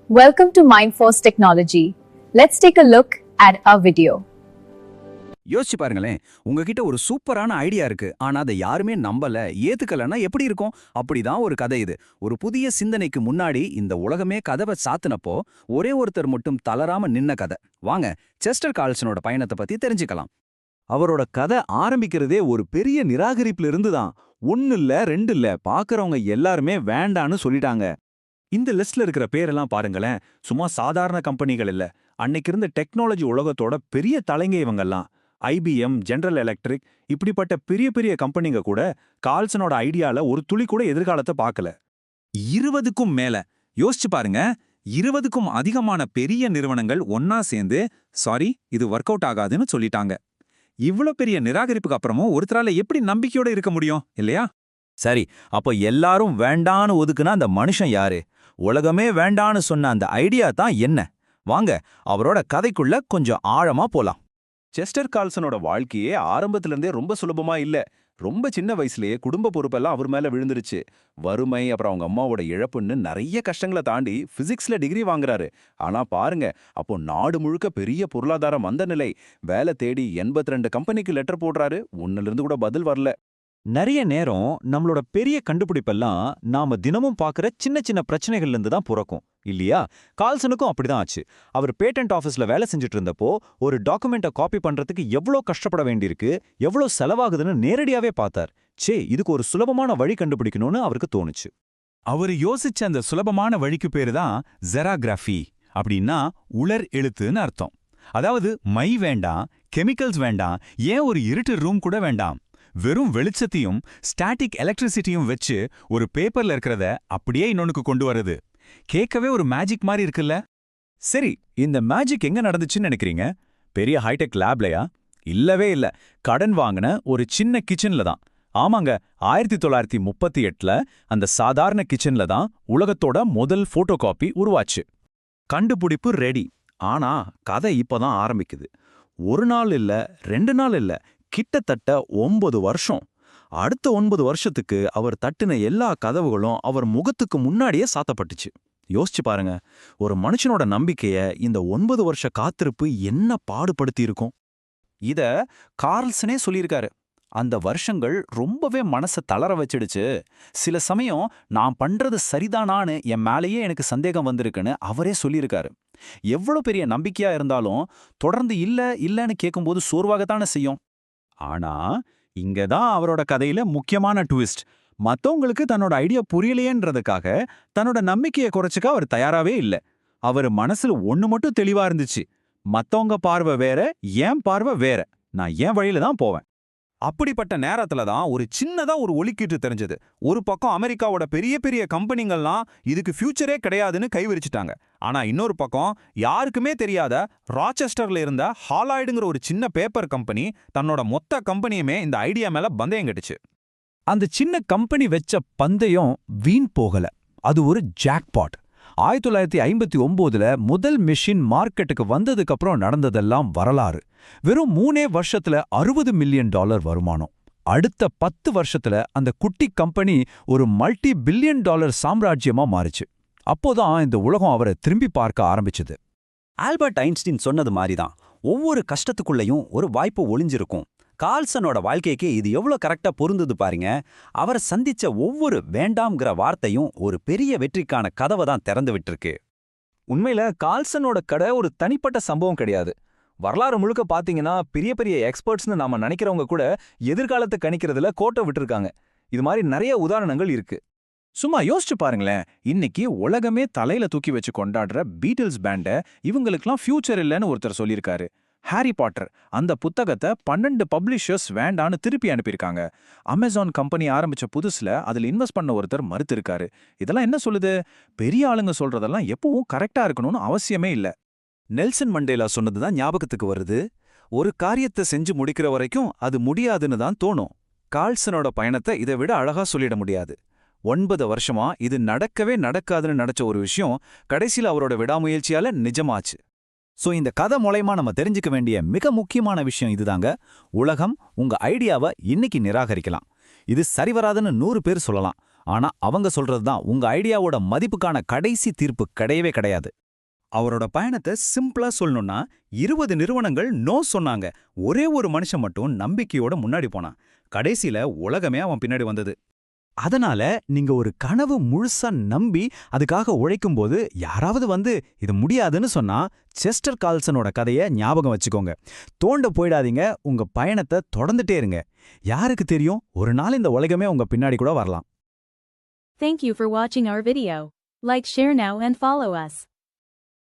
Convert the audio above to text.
Welcome to Mindforce Technology. Let's take a look at our video. யோசிச்சு பாருங்களேன், உங்ககிட்ட ஒரு சூப்பரான ஐடியா இருக்கு. ஆனா அதை யாருமே நம்பல, ஏத்துக்கலன்னா எப்படி இருக்கும்? அப்படிதான் ஒரு கதை இது. ஒரு புதிய சிந்தனைக்கு முன்னாடி இந்த உலகமே கதவை சாத்துனப்போ ஒரே ஒருத்தர் மட்டும் தளராம நின்ன கதை. வாங்க, செஸ்டர் கார்ல்சனோட பயணத்தை பத்தி தெரிஞ்சுக்கலாம். அவரோட கதை ஆரம்பிக்கிறதே ஒரு பெரிய நிராகரிப்புல இருந்துதான். ஒன்னு இல்ல, ரெண்டு இல்ல, பாக்குறவங்க எல்லாருமே வேண்டான்னு சொல்லிட்டாங்க. இந்த லிஸ்ட்ல இருக்கிற பேரெல்லாம் பாருங்களேன், சும்மா சாதாரண கம்பெனிகள் இல்ல. அன்னைக்கு இருந்த டெக்னாலஜி உலகத்தோட பெரிய தலைங்க இவங்கெல்லாம். ஐபிஎம், ஜெனரல் எலக்ட்ரிக், இப்படிப்பட்ட பெரிய பெரிய கம்பெனிங்க கூட கார்ல்சனோட ஐடியால ஒரு துளி கூட எதிர்காலத்தை பார்க்கல. 20க்கும் மேல யோசிச்சு பாருங்க, 20க்கும் அதிகமான பெரிய நிறுவனங்கள் ஒன்னா சேர்ந்து சாரி, இது ஒர்க் அவுட் ஆகாதுன்னு சொல்லிட்டாங்க. இவ்ளோ பெரிய நிராகரிப்புக்கு அப்புறமும் ஒருத்தரால எப்படி நம்பிக்கையோட இருக்க முடியும் இல்லையா? சரி, அப்போ எல்லாரும் வேண்டான்னு ஒதுக்குனா அந்த மனுஷன் யாரு? உலகமே வேண்டான்னு சொன்ன அந்த ஐடியா தான் என்ன? வாங்க, அவரோட கதைக்குள்ள கொஞ்சம் ஆழமா போலாம். செஸ்டர் கார்ல்சனோட வாழ்க்கையே ஆரம்பத்துல இருந்தே ரொம்ப சுலபமா இல்ல. ரொம்ப சின்ன வயசுலயே குடும்ப பொறுப்பெல்லாம் அவர் மேல விழுந்துருச்சு. வறுமை, அப்புறம் அவங்க அம்மாவோட இழப்புன்னு நிறைய கஷ்டங்களை தாண்டி பிசிக்ஸ்ல டிகிரி வாங்குறாரு. ஆனா பாருங்க, அப்போ நாடு முழுக்க பெரிய பொருளாதார மந்த நிலை. வேலை தேடி 82 கம்பெனிக்கு லெட்டர் போடுறாரு. ஒன்னுல இருந்து கூட பதில் வரல. நிறைய நேரம் நம்மளோட பெரிய கண்டுபிடிப்பெல்லாம் நாம தினமும் பார்க்குற சின்ன சின்ன பிரச்சனைகள்ல இருந்து தான் பிறக்கும் இல்லையா? கார்ல்சனுக்கும் அப்படிதான் ஆச்சு. அவர் பேட்டன்ட் ஆஃபீஸ்ல வேலை செஞ்சுட்டு இருந்தப்போ ஒரு டாக்குமெண்ட்டை காப்பி பண்றதுக்கு எவ்வளோ கஷ்டப்பட வேண்டியிருக்கு, எவ்வளோ செலவாகுதுன்னு நேரடியாவே பார்த்தார். இதுக்கு ஒரு சுலபமான வழி கண்டுபிடிக்கணும்னு அவருக்கு தோணுச்சு. அவர் யோசிச்ச அந்த சுலபமான வழிக்கு பேரு தான் ஜெராகிராஃபி. அப்படின்னா உலர் எழுத்துன்னு அர்த்தம். அதாவது மை வேண்டாம், கெமிக்கல்ஸ் வேண்டாம், ஏன் ஒரு இருட்டு ரூம் கூட வேண்டாம். வெறும் வெளிச்சத்தையும் ஸ்டாட்டிக் எலக்ட்ரிசிட்டியும் வச்சு ஒரு பேப்பர்ல இருக்கிறத அப்படியே இன்னொன்னுக்கு கொண்டு வரது. கேட்கவே ஒரு மேஜிக் மாதிரி இருக்குல்ல? சரி, இந்த மேஜிக் எங்க நடந்துச்சுன்னு நினைக்கிறீங்க? பெரிய ஹைடெக் லேப்லயா? இல்லவே இல்ல. கடன் வாங்கின ஒரு சின்ன கிச்சன்ல தான். ஆமாங்க, 1938ல அந்த சாதாரண கிச்சன்ல தான் உலகத்தோட முதல் போட்டோ காப்பி உருவாச்சு. கண்டுபிடிப்பு ரெடி. ஆனா கதை இப்பதான் ஆரம்பிக்குது. ஒரு நாள் இல்ல, 2 நாள் இல்ல, கிட்டத்தட்ட 9 வருஷம். அடுத்த 9 வருஷத்துக்கு அவர் தட்டின எல்லா கதவுகளும் அவர் முகத்துக்கு முன்னாடியே சாத்தப்பட்டுச்சு. யோசிச்சு பாருங்க, ஒரு மனுஷனோட நம்பிக்கைய இந்த 9 வருஷ காத்திருப்பு என்ன பாடுபடுத்தி இருக்கும். இத கார்ல்சனே சொல்லியிருக்காரு. அந்த வருஷங்கள் ரொம்பவே மனசை தளர வச்சிடுச்சு. சில சமயம் நான் பண்றது சரிதானான்னு என் மேலேயே எனக்கு சந்தேகம் வந்திருக்குன்னு அவரே சொல்லியிருக்காரு. எவ்வளவு பெரிய நம்பிக்கையா இருந்தாலும் தொடர்ந்து இல்லன்னு கேட்கும்போது சோர்வாகத்தானே செய்யும். ஆனா இங்கதான் அவரோட கதையில முக்கியமான ட்விஸ்ட். மத்தவங்களுக்கு தன்னோட ஐடியா புரியலையேன்றதுக்காக தன்னோட நம்பிக்கையை குறைச்சுக்க அவர் தயாராவே இல்ல. அவர் மனசுல ஒண்ணு மட்டும் தெளிவா இருந்துச்சு. மத்தவங்க பார்வை வேற, என் பார்வை வேற. நான் என் வழியில தான் போவேன். அப்படிப்பட்ட நேரத்துல தான் ஒரு சின்னதா ஒரு ஒலிக்கீட்டு தெரிஞ்சது. ஒரு பக்கம் அமெரிக்காவோட பெரிய பெரிய கம்பெனிகள்லாம் இதுக்கு ஃபியூச்சரே கிடையாதுன்னு கைவிரிச்சிட்டாங்க. ஆனா இன்னொரு பக்கம் யாருக்குமே தெரியாத ராச்செஸ்டர்ல இருந்த ஹாலாய்டுங்கிற ஒரு சின்ன பேப்பர் கம்பெனி தன்னோட மொத்த கம்பெனியுமே இந்த ஐடியா மேல பந்தயம் கட்டுச்சு. அந்த சின்ன கம்பெனி வச்ச பந்தயம் வீண் போகல. அது ஒரு ஜாக்பாட். 1959ல முதல் மெஷின் மார்க்கெட்டுக்கு வந்ததுக்கு அப்புறம் நடந்ததெல்லாம் வரலாறு. வெறும் 3 வருஷத்துல $60 மில்லியன் வருமானம். அடுத்த 10 வருஷத்துல அந்த குட்டி கம்பெனி ஒரு மல்டி பில்லியன் டாலர் சாம்ராஜ்யமா மாறுச்சு. அப்போதான் இந்த உலகம் அவரை திரும்பி பார்க்க ஆரம்பிச்சது. ஆல்பர்ட் ஐன்ஸ்டீன் சொன்னது மாதிரிதான், ஒவ்வொரு கஷ்டத்துக்குள்ளேயும் ஒரு வாய்ப்பு ஒளிஞ்சிருக்கும். கார்ல்சனோட வாழ்க்கைக்கு இது எவ்வளவு கரெக்டா பொருந்தது பாருங்க. அவர் சந்திச்ச ஒவ்வொரு வேண்டாம்ங்கிற வார்த்தையும் ஒரு பெரிய வெற்றிக்கான கதவை தான் திறந்து விட்டுருக்கு. உண்மையில கார்ல்சனோட கதை ஒரு தனிப்பட்ட சம்பவம் கிடையாது. வரலாறு முழுக்க பாத்தீங்கன்னா பெரிய பெரிய எக்ஸ்பர்ட்ஸ்னு நாம நினைக்கிறவங்க கூட எதிர்காலத்தை கணிக்கிறதுல கோட்டை விட்டுருக்காங்க. இது மாதிரி நிறைய உதாரணங்கள் இருக்கு. சும்மா யோசிச்சு பாருங்களேன், இன்னைக்கு உலகமே தலையில தூக்கி வச்சு கொண்டாடுற பீட்டில்ஸ் பேண்ட இவங்களுக்கெல்லாம் ஃபியூச்சர் இல்லைன்னு ஒருத்தர் சொல்லியிருக்காரு. ஹாரி பாட்டர் அந்த புத்தகத்தை 12 பப்ளிஷர்ஸ் வேண்டான்னு திருப்பி அனுப்பியிருக்காங்க. அமேசான் கம்பெனி ஆரம்பிச்ச புதுசுல அதுல இன்வெஸ்ட் பண்ண ஒருத்தர் மறுத்திருக்காரு. இதெல்லாம் என்ன சொல்லுது? பெரிய ஆளுங்க சொல்றதெல்லாம் எப்பவும் கரெக்டா இருக்கணும்னு அவசியமே இல்ல. நெல்சன் மண்டேலா சொன்னதுதான் ஞாபகத்துக்கு வருது. ஒரு காரியத்தை செஞ்சு முடிக்கிற வரைக்கும் அது முடியாதுன்னு தான் தோணும். கார்ல்சனோட பயணத்தை இதை விட அழகா சொல்லிட முடியாது. 9 வருஷமா இது நடக்கவே நடக்காதுன்னு நினைச்ச ஒரு விஷயம் கடைசியில் அவரோட விடாமுயற்சியால நிஜமாச்சு. இந்த கதை மூலமா நம்ம தெரிஞ்சுக்க வேண்டிய மிக முக்கியமான விஷயம் இதுதாங்க. உலகம் உங்க ஐடியாவை இன்னைக்கு நிராகரிக்கலாம். இது சரிவராதுன்னு 100 பேர் சொல்லலாம். ஆனா அவங்க சொல்றதுதான் உங்க ஐடியாவோட மதிப்புக்கான கடைசி தீர்ப்பு கிடையவே கிடையாது. அவரோட பயணத்தை சிம்பிளா சொல்லணும்னா 20 நிறுவனங்கள் நோ சொன்னாங்க. ஒரே ஒரு மனுஷன் மட்டும் நம்பிக்கையோட முன்னாடி போனான். கடைசியில உலகமே அவன் பின்னாடி வந்தது. அதனால நீங்க ஒரு கனவு முழுசா நம்பி அதுக்காக உழைக்கும்போது யாராவது வந்து இது முடியாதுன்னு சொன்னா செஸ்டர் கால்சனோட கதைய ஞாபகம் வச்சுக்கோங்க. தோண்ட போயிடாதீங்க, உங்க பயணத்தை தொடர்ந்துட்டே இருங்க. யாருக்கு தெரியும், ஒரு நாள் இந்த உலகமே உங்க பின்னாடி கூட வரலாம். Thank you for watching our video. Like, share now and follow us.